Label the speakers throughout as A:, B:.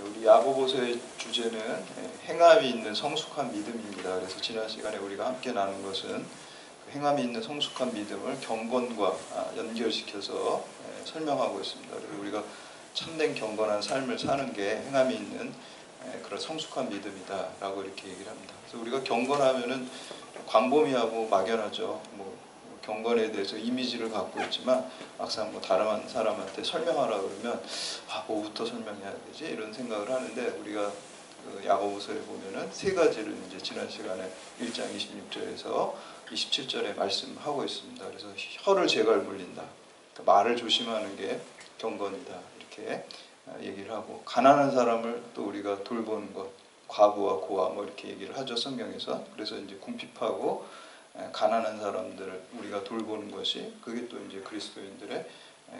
A: 우리 야고보서의 주제는 행함이 있는 성숙한 믿음입니다. 그래서 지난 시간에 우리가 함께 나눈 것은 행함이 있는 성숙한 믿음을 경건과 연결시켜서 설명하고 있습니다. 그래서 우리가 참된 경건한 삶을 사는 게 행함이 있는 그런 성숙한 믿음이다라고 이렇게 얘기를 합니다. 그래서 우리가 경건하면은 광범위하고 막연하죠. 경건에 대해서 이미지를 갖고 있지만 막상 다른 사람한테 설명하라 그러면 뭐부터 설명해야 되지 이런 생각을 하는데, 우리가 그 야고보서에 보면은 세 가지를 이제 지난 시간에 1장 26절에서 27절에 말씀하고 있습니다. 그래서 혀를 제갈 물린다, 그러니까 말을 조심하는 게 경건이다 이렇게 얘기를 하고, 가난한 사람을 또 우리가 돌보는 것, 과부와 고아 이렇게 얘기를 하죠, 성경에서. 그래서 이제 궁핍하고 가난한 사람들을 우리가 돌보는 것이, 그게 또 이제 그리스도인들의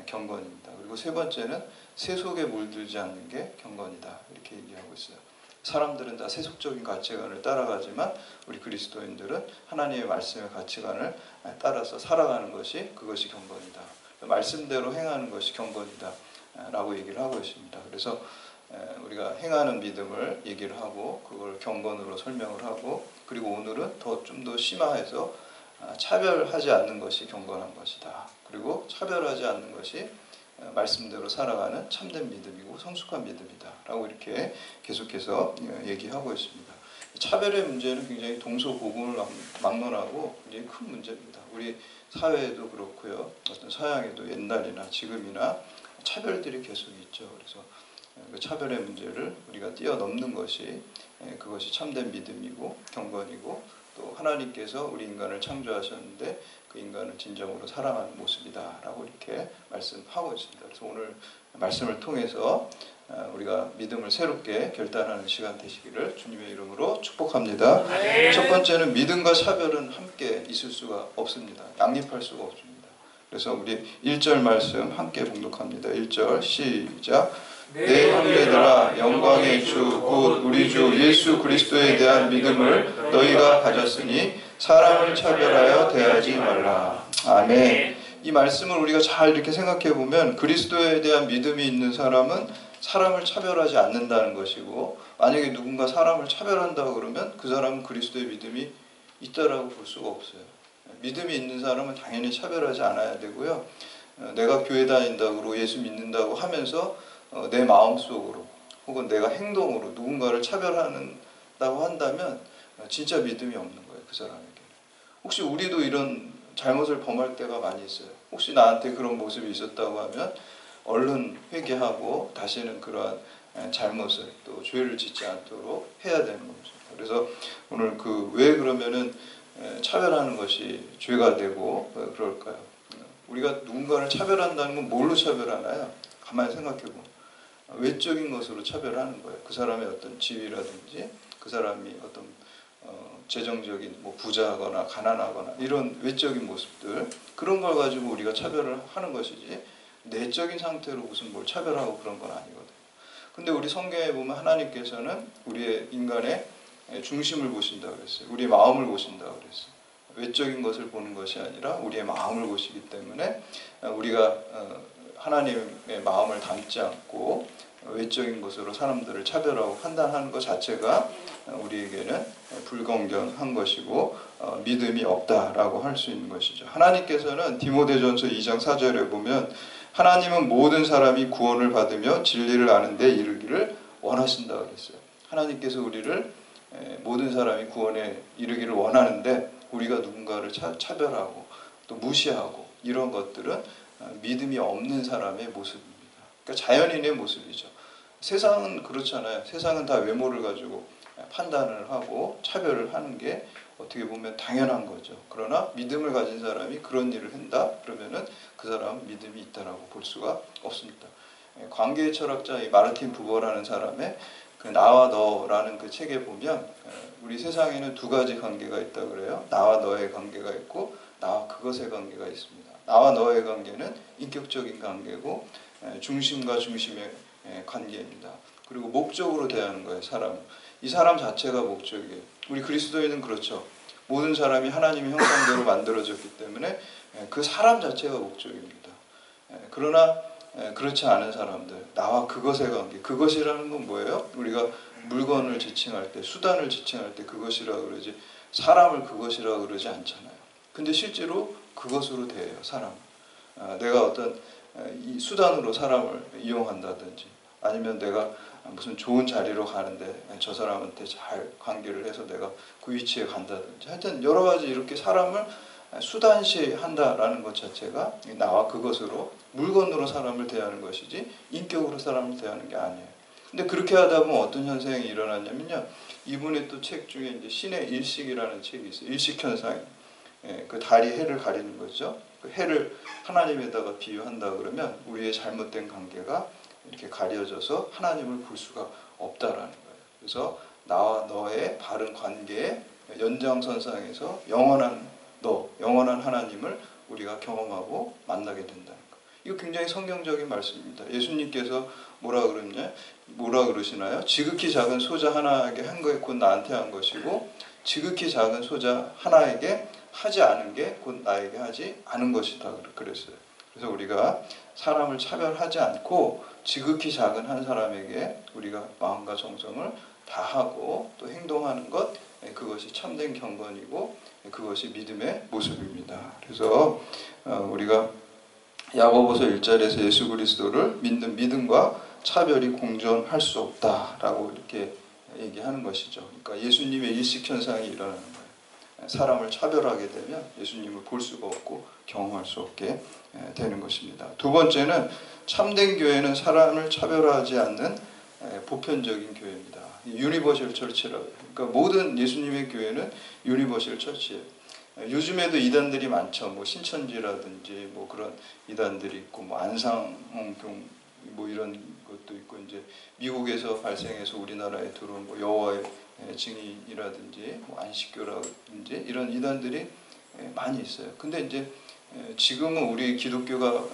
A: 경건입니다. 그리고 세 번째는 세속에 물들지 않는 게 경건이다 이렇게 얘기하고 있어요. 사람들은 다 세속적인 가치관을 따라가지만 우리 그리스도인들은 하나님의 말씀의 가치관을 따라서 살아가는 것이, 그것이 경건이다. 말씀대로 행하는 것이 경건이다 라고 얘기를 하고 있습니다. 그래서 우리가 행하는 믿음을 얘기를 하고 그걸 경건으로 설명을 하고, 그리고 오늘은 좀 더 심화해서 차별하지 않는 것이 경건한 것이다. 그리고 차별하지 않는 것이 말씀대로 살아가는 참된 믿음이고 성숙한 믿음이다 라고 이렇게 계속해서 얘기하고 있습니다. 차별의 문제는 굉장히 동서고금을 막론하고 굉장히 큰 문제입니다. 우리 사회에도 그렇고요, 어떤 서양에도 옛날이나 지금이나 차별들이 계속 있죠. 그래서 그 차별의 문제를 우리가 뛰어넘는 것이, 그것이 참된 믿음이고 경건이고, 또 하나님께서 우리 인간을 창조하셨는데 그 인간을 진정으로 사랑하는 모습이다 라고 이렇게 말씀하고 있습니다. 그래서 오늘 말씀을 통해서 우리가 믿음을 새롭게 결단하는 시간 되시기를 주님의 이름으로 축복합니다. 네. 첫 번째는 믿음과 차별은 함께 있을 수가 없습니다. 양립할 수가 없습니다. 그래서 우리 1절 말씀 함께 봉독합니다. 1절 시작. 내 형제들아, 영광의 주 곧 우리 주 예수 그리스도에 대한 믿음을 너희가 가졌으니 사람을 차별하여 대하지 말라. 아멘. 이 말씀을 우리가 잘 이렇게 생각해 보면, 그리스도에 대한 믿음이 있는 사람은 사람을 차별하지 않는다는 것이고, 만약에 누군가 사람을 차별한다고 그러면 그 사람은 그리스도의 믿음이 있다라고 볼 수가 없어요. 믿음이 있는 사람은 당연히 차별하지 않아야 되고요. 내가 교회 다닌다고 예수 믿는다고 하면서 내 마음속으로 혹은 내가 행동으로 누군가를 차별한다고 한다면 진짜 믿음이 없는 거예요, 그 사람에게. 혹시 우리도 이런 잘못을 범할 때가 많이 있어요. 혹시 나한테 그런 모습이 있었다고 하면 얼른 회개하고 다시는 그러한 잘못을, 또 죄를 짓지 않도록 해야 되는 거죠. 그래서 오늘 왜 그러면은 차별하는 것이 죄가 되고 그럴까요? 우리가 누군가를 차별한다는 건 뭘로 차별하나요? 가만히 생각해보면 외적인 것으로 차별하는 거예요. 그 사람의 어떤 지위라든지, 그 사람이 어떤 재정적인 부자하거나 가난하거나 이런 외적인 모습들, 그런 걸 가지고 우리가 차별을 하는 것이지, 내적인 상태로 무슨 뭘 차별하고 그런 건 아니거든요. 근데 우리 성경에 보면 하나님께서는 우리의 인간의 중심을 보신다고 그랬어요. 우리의 마음을 보신다고 그랬어요. 외적인 것을 보는 것이 아니라 우리의 마음을 보시기 때문에 우리가 하나님의 마음을 담지 않고 외적인 것으로 사람들을 차별하고 판단하는 것 자체가 우리에게는 불공정한 것이고 믿음이 없다라고 할 수 있는 것이죠. 하나님께서는 디모데전서 2장 4절에 보면, 하나님은 모든 사람이 구원을 받으며 진리를 아는 데 이르기를 원하신다고 그랬어요. 하나님께서 우리를 모든 사람이 구원에 이르기를 원하는데, 우리가 누군가를 차별하고 또 무시하고 이런 것들은 믿음이 없는 사람의 모습입니다. 그러니까 자연인의 모습이죠. 세상은 그렇잖아요. 세상은 다 외모를 가지고 판단을 하고 차별을 하는 게 어떻게 보면 당연한 거죠. 그러나 믿음을 가진 사람이 그런 일을 한다? 그러면은 그 사람은 믿음이 있다라고 볼 수가 없습니다. 관계의 철학자 마르틴 부버라는 사람의 그 나와 너라는 그 책에 보면, 우리 세상에는 두 가지 관계가 있다고 그래요. 나와 너의 관계가 있고 나와 그것의 관계가 있습니다. 나와 너의 관계는 인격적인 관계고 중심과 중심의 관계입니다. 그리고 목적으로 대하는 거예요, 사람. 이 사람 자체가 목적이에요. 우리 그리스도인은 그렇죠. 모든 사람이 하나님의 형상대로 만들어졌기 때문에 그 사람 자체가 목적입니다. 그러나 그렇지 않은 사람들, 나와 그것의 관계. 그것이라는 건 뭐예요? 우리가 물건을 지칭할 때, 수단을 지칭할 때 그것이라고 그러지, 사람을 그것이라고 그러지 않잖아요. 근데 실제로 그것으로 대해요, 사람. 내가 어떤 이 수단으로 사람을 이용한다든지, 아니면 내가 무슨 좋은 자리로 가는데 저 사람한테 잘 관계를 해서 내가 그 위치에 간다든지, 하여튼 여러 가지 이렇게 사람을 수단시 한다라는 것 자체가 나와 그것으로, 물건으로 사람을 대하는 것이지 인격으로 사람을 대하는 게 아니에요. 근데 그렇게 하다 보면 어떤 현상이 일어났냐면요, 이분의 또 책 중에 이제 신의 일식이라는 책이 있어요. 일식현상이, 그 달이 해를 가리는 거죠. 그 해를 하나님에다가 비유한다 그러면 우리의 잘못된 관계가 이렇게 가려져서 하나님을 볼 수가 없다라는 거예요. 그래서 나와 너의 바른 관계의 연장선상에서 영원한 영원한 하나님을 우리가 경험하고 만나게 된다는 거. 이거 굉장히 성경적인 말씀입니다. 예수님께서 뭐라 그러시나요? 지극히 작은 소자 하나에게 한 것이 곧 나한테 한 것이고, 지극히 작은 소자 하나에게 하지 않은 게 곧 나에게 하지 않은 것이다 그랬어요. 그래서 우리가 사람을 차별하지 않고 지극히 작은 한 사람에게 우리가 마음과 정성을 다하고 또 행동하는 것, 그것이 참된 경건이고 그것이 믿음의 모습입니다. 그래서 우리가 야고보서 1절에서 예수 그리스도를 믿는 믿음과 차별이 공존할 수 없다라고 이렇게 얘기하는 것이죠. 그러니까 예수님의 일식현상이 일어나는 거예요. 사람을 차별하게 되면 예수님을 볼 수가 없고 경험할 수 없게 되는 것입니다. 두 번째는 참된 교회는 사람을 차별하지 않는 보편적인 교회입니다. 유니버셜 처치라고. 그러니까 모든 예수님의 교회는 유니버셜 처치예요. 요즘에도 이단들이 많죠. 뭐 신천지라든지 뭐 그런 이단들이 있고, 뭐 안상홍경 뭐 이런 것도 있고, 이제 미국에서 발생해서 우리나라에 들어온 뭐 여호와의 증인이라든지 뭐 안식교라든지 이런 이단들이 많이 있어요. 근데 이제 지금은 우리 기독교가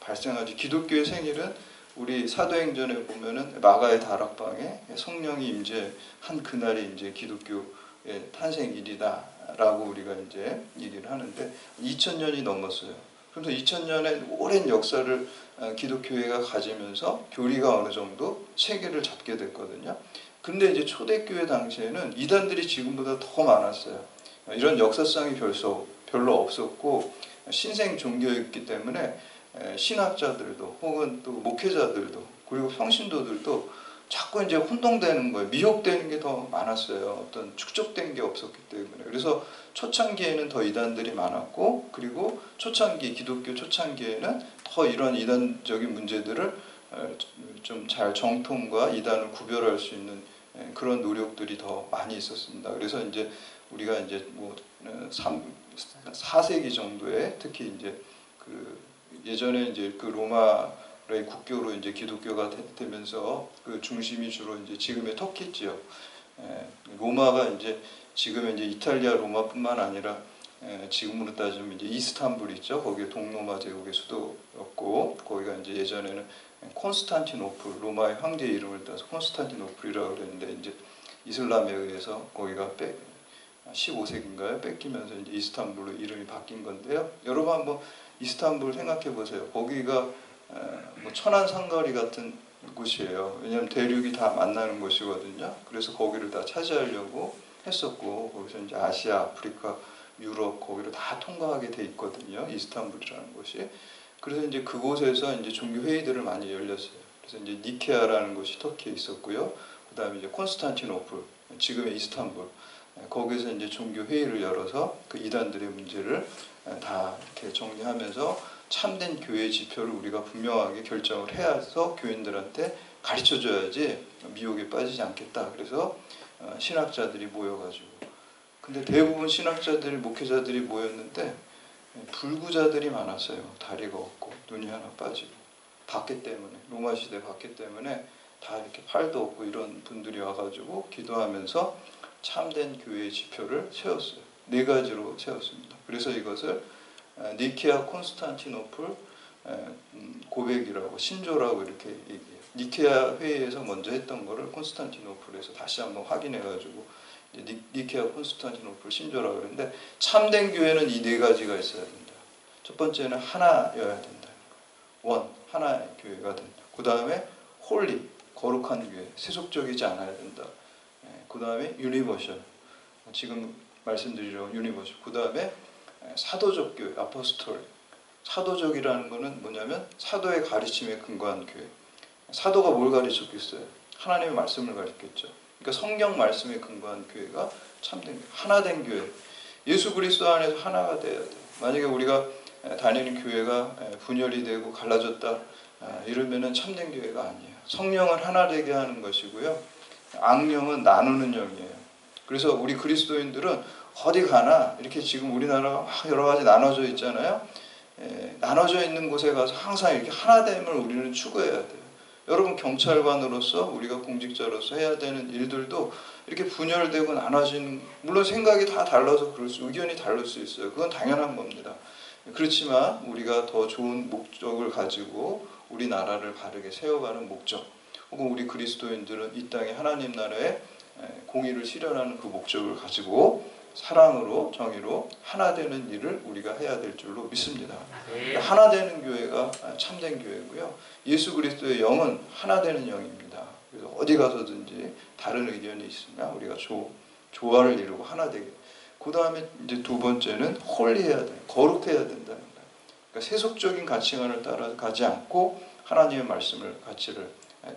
A: 발생하지, 기독교의 생일은 우리 사도행전에 보면은 마가의 다락방에 성령이 임재한 그날이 이제 기독교의 탄생일이다라고 우리가 이제 얘기를 하는데 2000년이 넘었어요. 그래서 2000년의 오랜 역사를 기독교회가 가지면서 교리가 어느 정도 체계를 잡게 됐거든요. 근데 이제 초대교회 당시에는 이단들이 지금보다 더 많았어요. 이런 역사성이 별로 없었고 신생 종교였기 때문에 신학자들도 혹은 또 목회자들도 그리고 평신도들도 자꾸 이제 혼동되는 거예요. 미혹되는 게 더 많았어요. 어떤 축적된 게 없었기 때문에. 그래서 초창기에는 더 이단들이 많았고, 그리고 기독교 초창기에는 더 이런 이단적인 문제들을 좀 잘 정통과 이단을 구별할 수 있는 그런 노력들이 더 많이 있었습니다. 그래서 이제 우리가 이제 뭐 4세기 정도에 특히 이제 그 예전에 이제 그 로마의 국교로 이제 기독교가 되면서 그 중심이 주로 이제 지금의 터키 지역, 로마가 이제 지금의 이제 이탈리아 로마뿐만 아니라 지금으로 따지면 이제 이스탄불 있죠. 거기 동로마 제국의 수도였고, 거기가 이제 예전에는 콘스탄티노플, 로마의 황제 이름을 따서 콘스탄티노플이라고 그랬는데, 이제 이슬람에 의해서 거기가 15세기인가요? 뺏기면서 이제 이스탄불로 이름이 바뀐 건데요. 여러분 한번 이스탄불 생각해 보세요. 거기가 뭐 천안 상거리 같은 곳이에요. 왜냐하면 대륙이 다 만나는 곳이거든요. 그래서 거기를 다 차지하려고 했었고, 거기서 이제 아시아, 아프리카, 유럽 거기를 다 통과하게 돼 있거든요. 이스탄불이라는 곳이. 그래서 이제 그곳에서 이제 종교 회의들을 많이 열렸어요. 그래서 이제 니케아라는 곳이 터키에 있었고요. 그다음에 이제 콘스탄티노플, 지금의 이스탄불. 거기서 이제 종교 회의를 열어서 그 이단들의 문제를 다 이렇게 정리하면서 참된 교회의 지표를 우리가 분명하게 결정을 해서 교인들한테 가르쳐줘야지 미혹에 빠지지 않겠다. 그래서 신학자들이 모여가지고, 근데 대부분 신학자들이, 목회자들이 모였는데 불구자들이 많았어요. 다리가 없고 눈이 하나 빠지고, 박해 때문에, 로마 시대 박해 때문에 다 이렇게 팔도 없고 이런 분들이 와가지고 기도하면서 참된 교회의 지표를 세웠어요. 4가지로 세웠습니다. 그래서 이것을 니케아 콘스탄티노플 고백이라고, 신조라고 이렇게 얘기해요. 니케아 회의에서 먼저 했던 거를 콘스탄티노플에서 다시 한번 확인해가지고 니케아 콘스탄티노플 신조라고 그러는데, 참된 교회는 이 4가지가 있어야 된다. 첫 번째는 하나여야 된다. 하나의 교회가 된다. 그 다음에 홀리, 거룩한 교회, 세속적이지 않아야 된다. 그 다음에 유니버셜, 지금 말씀드리려고 유니버셜. 그 다음에 사도적 교회, 아포스톨. 사도적이라는 것은 뭐냐면 사도의 가르침에 근거한 교회. 사도가 뭘 가르쳤겠어요? 하나님의 말씀을 가르쳤죠. 그러니까 성경 말씀에 근거한 교회가 참된 교회, 하나된 교회. 예수 그리스도 안에서 하나가 돼야 돼요. 만약에 우리가 다니는 교회가 분열이 되고 갈라졌다 이러면은 참된 교회가 아니에요. 성령은 하나 되게 하는 것이고요. 악령은 나누는 영이에요. 그래서 우리 그리스도인들은 어디 가나 이렇게 지금 우리나라가 여러 가지 나눠져 있잖아요. 나눠져 있는 곳에 가서 항상 이렇게 하나됨을 우리는 추구해야 돼요. 여러분 경찰관으로서 우리가 공직자로서 해야 되는 일들도 이렇게 분열되고 나눠지는, 물론 생각이 다 달라서 그럴 수, 의견이 다를 수 있어요. 그건 당연한 겁니다. 그렇지만 우리가 더 좋은 목적을 가지고 우리나라를 바르게 세워가는 목적, 혹은 우리 그리스도인들은 이 땅에 하나님 나라의 공의를 실현하는 그 목적을 가지고 사랑으로 정의로 하나 되는 일을 우리가 해야 될 줄로 믿습니다. 하나 되는 교회가 참된 교회고요. 예수 그리스도의 영은 하나 되는 영입니다. 그래서 어디 가서든지 다른 의견이 있으면 우리가 조화를 이루고 하나 되게. 그 다음에 이제 두 번째는 홀리해야 돼, 거룩해야 된다는 거예요. 그러니까 세속적인 가치관을 따라가지 않고 하나님의 말씀을 가치를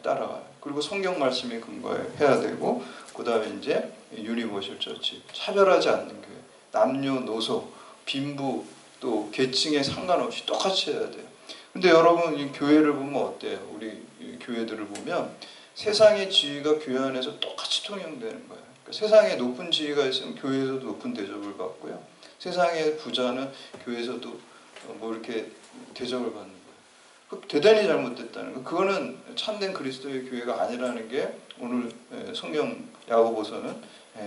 A: 따라가요. 그리고 성경 말씀에 근거해야 되고, 그 다음에 이제 유니버셜 처치, 차별하지 않는 교회, 남녀노소, 빈부 또 계층에 상관없이 똑같이 해야 돼요. 근데 여러분 이 교회를 보면 어때요? 우리 교회들을 보면 세상의 지위가 교회 안에서 똑같이 통용되는 거예요. 그러니까 세상에 높은 지위가 있으면 교회에서도 높은 대접을 받고요. 세상의 부자는 교회에서도 뭐 이렇게 대접을 받는 거예요. 대단히 잘못됐다는 거. 그거는 참된 그리스도의 교회가 아니라는 게 오늘 성경 야고보서는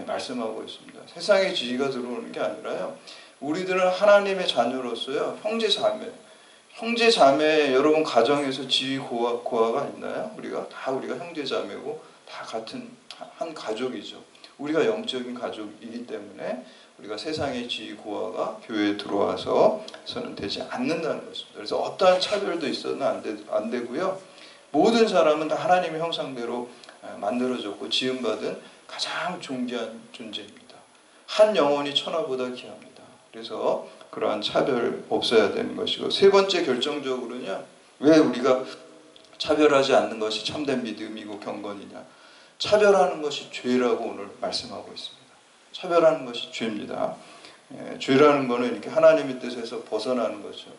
A: 말씀하고 있습니다. 세상의 지위가 들어오는 게 아니라요. 우리들은 하나님의 자녀로서요. 형제 자매 여러분 가정에서 지위 고하가 있나요? 우리가 형제 자매고 다 같은 한 가족이죠. 우리가 영적인 가족이기 때문에 우리가 세상의 지위 고하가 교회에 들어와서는 되지 않는다는 것입니다. 그래서 어떠한 차별도 있어서는 안 되고요. 모든 사람은 다 하나님의 형상대로 만들어졌고 지음받은 가장 존귀한 존재입니다. 한 영혼이 천하보다 귀합니다. 그래서 그러한 차별 없어야 되는 것이고, 세 번째 결정적으로는요. 왜 우리가 차별하지 않는 것이 참된 믿음이고 경건이냐. 차별하는 것이 죄라고 오늘 말씀하고 있습니다. 차별하는 것이 죄입니다. 죄라는 것은 이렇게 하나님의 뜻에서 벗어나는 거죠.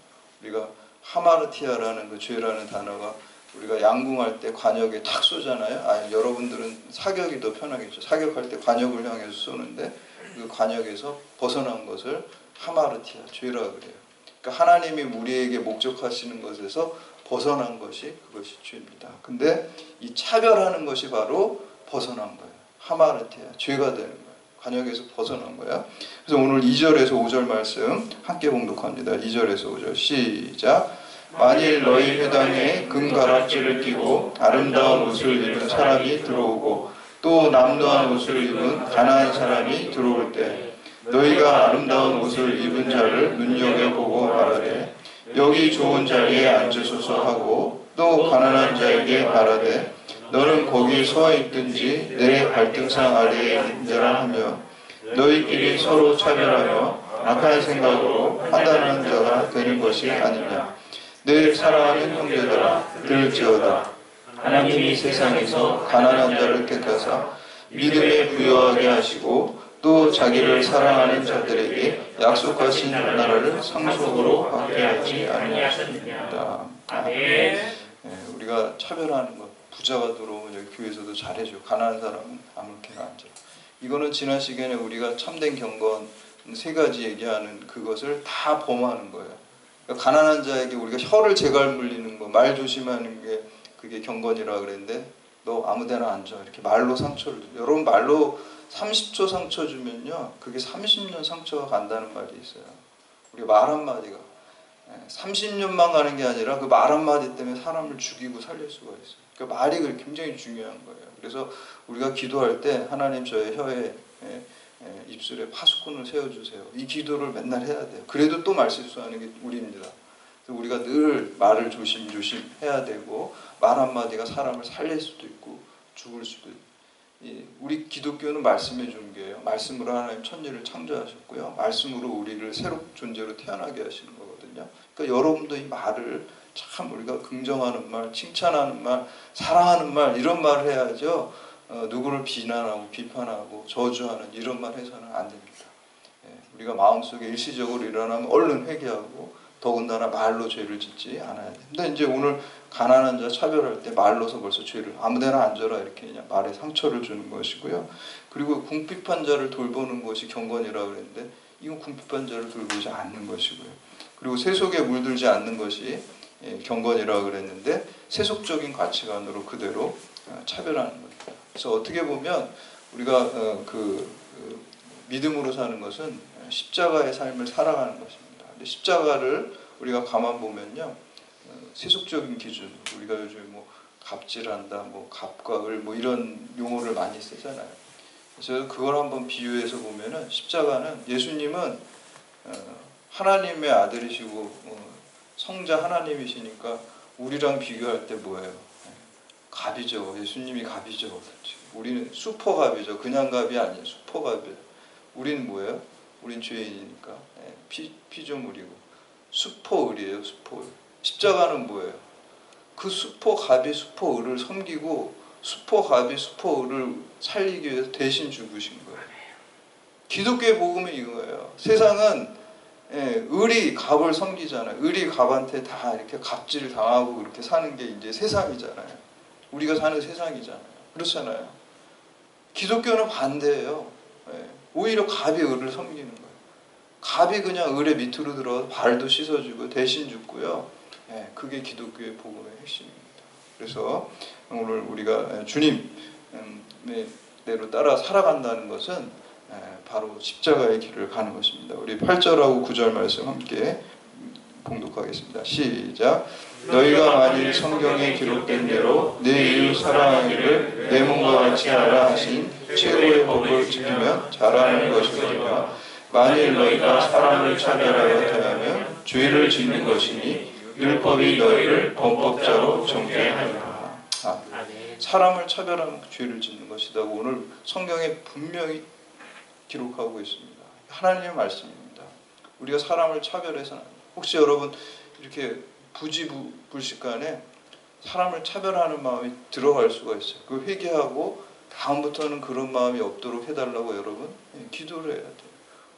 A: 우리가 하마르티아라는 그 죄라는 단어가 우리가 양궁할 때 관역에 탁 쏘잖아요. 여러분들은 사격이 더 편하겠죠. 사격할 때 관역을 향해서 쏘는데 그 관역에서 벗어난 것을 하마르티아, 죄라 그래요. 그러니까 하나님이 우리에게 목적하시는 것에서 벗어난 것이 그것이 죄입니다. 근데 이 차별하는 것이 바로 벗어난 거예요. 하마르티아, 죄가 되는 거예요. 관역에서 벗어난 거야. 그래서 오늘 2절에서 5절 말씀 함께 봉독합니다. 2절에서 5절 시작. 만일 너희 회당에 금가락지를 끼고 아름다운 옷을 입은 사람이 들어오고 또 남도한 옷을 입은 가난한 사람이 들어올 때 너희가 아름다운 옷을 입은 자를 눈여겨보고 말하되 여기 좋은 자리에 앉으소서 하고 또 가난한 자에게 말하되 너는 거기 서 있든지 내 발등상 아래에 앉으라 하며 너희끼리 서로 차별하며 악한 생각으로 판단하는 자가 되는 것이 아니냐. 내 사랑하는 형제들아 들을지어다. 하나님이 세상에서 가난한 자를 택하사 믿음에 부여하게 하시고 또 자기를 사랑하는 자들에게 약속하신 나라를 상속으로 받게 하지 아니하셨느냐. 우리가 차별하는 것, 부자가 들어오면 여기 교회에서도 잘해줘. 가난한 사람은 아무렇게나 앉아. 이거는 지난 시간에 우리가 참된 경건 세 가지 얘기하는 그것을 다 범하는 거예요. 그러니까 가난한 자에게 우리가 혀를 제갈 물리는 거, 말 조심하는 게 그게 경건이라 그랬는데 너 아무데나 앉아. 이렇게 말로 상처를 줘. 여러분 말로 30초 상처 주면요. 그게 30년 상처가 간다는 말이 있어요. 우리 말 한마디가 30년만 가는 게 아니라 그 말 한마디 때문에 사람을 죽이고 살릴 수가 있어요. 그러니까 말이 굉장히 중요한 거예요. 그래서 우리가 기도할 때 하나님 저의 혀에 입술에 파수꾼을 세워주세요. 이 기도를 맨날 해야 돼요. 그래도 또 말실수하는 게 우리입니다. 우리가 늘 말을 조심조심 해야 되고 말 한마디가 사람을 살릴 수도 있고 죽을 수도 있고 우리 기독교는 말씀의 종교예요. 말씀으로 하나님 천지를 창조하셨고요. 말씀으로 우리를 새로운 존재로 태어나게 하시는 거거든요. 그러니까 여러분도 이 말을 참 우리가 긍정하는 말, 칭찬하는 말, 사랑하는 말 이런 말을 해야죠. 누구를 비난하고 비판하고 저주하는 이런 말 해서는 안 됩니다. 우리가 마음속에 일시적으로 일어나면 얼른 회개하고 더군다나 말로 죄를 짓지 않아야 돼요. 근데 이제 오늘 가난한 자 차별할 때 말로서 벌써 죄를 아무데나 앉아라 이렇게 그냥 말에 상처를 주는 것이고요. 그리고 궁핍한 자를 돌보는 것이 경건이라고 그랬는데 이건 궁핍한 자를 돌보지 않는 것이고요. 그리고 세속에 물들지 않는 것이 경건이라고 그랬는데 세속적인 가치관으로 그대로 차별하는 겁니다. 그래서 어떻게 보면 우리가 믿음으로 사는 것은 십자가의 삶을 살아가는 것입니다. 근데 십자가를 우리가 가만 보면요, 세속적인 기준, 우리가 요즘 뭐 갑질한다, 뭐 갑과 을, 뭐 이런 용어를 많이 쓰잖아요. 그래서 그걸 한번 비유해서 보면은 십자가는 예수님은 하나님의 아들이시고 성자 하나님이시니까 우리랑 비교할 때 뭐예요? 갑이죠. 예수님이 갑이죠. 우리는 슈퍼갑이죠. 그냥 갑이 아니에요. 슈퍼갑이에요. 우리는 뭐예요? 우린 죄인이니까 피조물이고 슈퍼을이에요. 슈퍼을. 십자가는 뭐예요? 그 슈퍼갑이 슈퍼을을 섬기고 슈퍼갑이 슈퍼을을 살리기 위해서 대신 죽으신 거예요. 기독교의 복음은 이거예요. 세상은 을이 갑을 섬기잖아요. 을이 갑한테 다 이렇게 갑질 당하고 그렇게 사는 게 이제 세상이잖아요. 우리가 사는 세상이잖아요. 그렇잖아요. 기독교는 반대예요. 오히려 갑이 을을 섬기는 거예요. 갑이 그냥 을의 밑으로 들어가서 발도 씻어주고 대신 죽고요. 그게 기독교의 복음의 핵심입니다. 그래서 오늘 우리가 주님의 대로 따라 살아간다는 것은 바로 십자가의 길을 가는 것입니다. 우리 8절하고 9절 말씀 함께 봉독하겠습니다. 시작. 너희가 만일 성경에 기록된 대로 내 이웃 사랑하기를 내 몸과 같이 하라 하신 최고의 법을 지키면 잘하는 것이거니와 만일 너희가 사람을 차별하여 대하면 죄를 짓는 것이니 율법이 너희를 범법자로 정죄하리라. 사람을 차별하면 죄를 짓는 것이라고 오늘 성경에 분명히 기록하고 있습니다. 하나님의 말씀입니다. 우리가 사람을 차별해서는 혹시 여러분 이렇게 부지불식간에 사람을 차별하는 마음이 들어갈 수가 있어요. 그 회개하고 다음부터는 그런 마음이 없도록 해달라고 여러분 기도를 해야 돼요.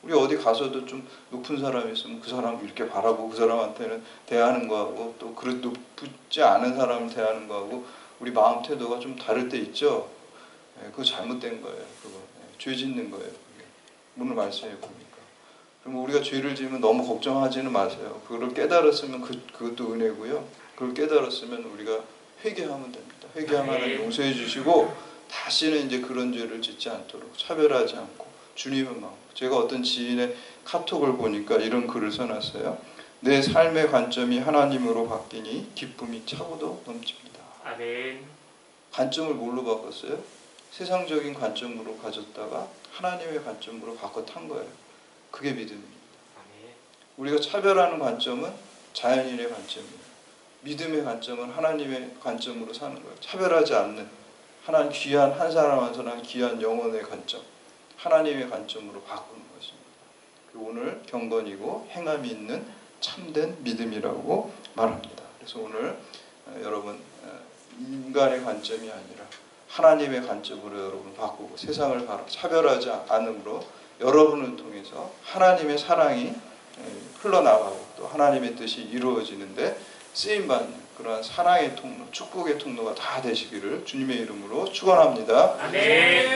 A: 우리 어디 가서도 좀 높은 사람이 있으면 그 사람 이렇게 바라보고 그 사람한테는 대하는 거하고 또 그렇게 높지 않은 사람을 대하는 거하고 우리 마음 태도가 좀 다를 때 있죠. 그거 잘못된 거예요. 그거 죄 짓는 거예요. 그게. 오늘 말씀해 보니까. 그럼 우리가 죄를 지으면 너무 걱정하지는 마세요. 그걸 깨달았으면 그것도 은혜고요. 그걸 깨달았으면 우리가 회개하면 됩니다. 회개하면 하나님 용서해 주시고 다시는 이제 그런 죄를 짓지 않도록 차별하지 않고 주님의 마음. 제가 어떤 지인의 카톡을 보니까 이런 글을 써놨어요. 내 삶의 관점이 하나님으로 바뀌니 기쁨이 차고도 넘칩니다.
B: 아멘.
A: 관점을 뭘로 바꿨어요? 세상적인 관점으로 가졌다가 하나님의 관점으로 바꿔 탄 거예요. 그게 믿음입니다.
B: 아멘.
A: 우리가 차별하는 관점은 자연인의 관점이에요. 믿음의 관점은 하나님의 관점으로 사는 거예요. 차별하지 않는 하나님 귀한 한 사람 한 사람 귀한 영혼의 관점, 하나님의 관점으로 바꾸는 것입니다. 오늘 경건이고 행함이 있는 참된 믿음이라고 말합니다. 그래서 오늘 여러분 인간의 관점이 아니라 하나님의 관점으로 여러분 바꾸고 세상을 차별하지 않음으로 여러분을 통해서 하나님의 사랑이 흘러나가고 또 하나님의 뜻이 이루어지는데 쓰임받는 그러한 사랑의 통로, 축복의 통로가 다 되시기를 주님의 이름으로 축원합니다.
B: 아멘.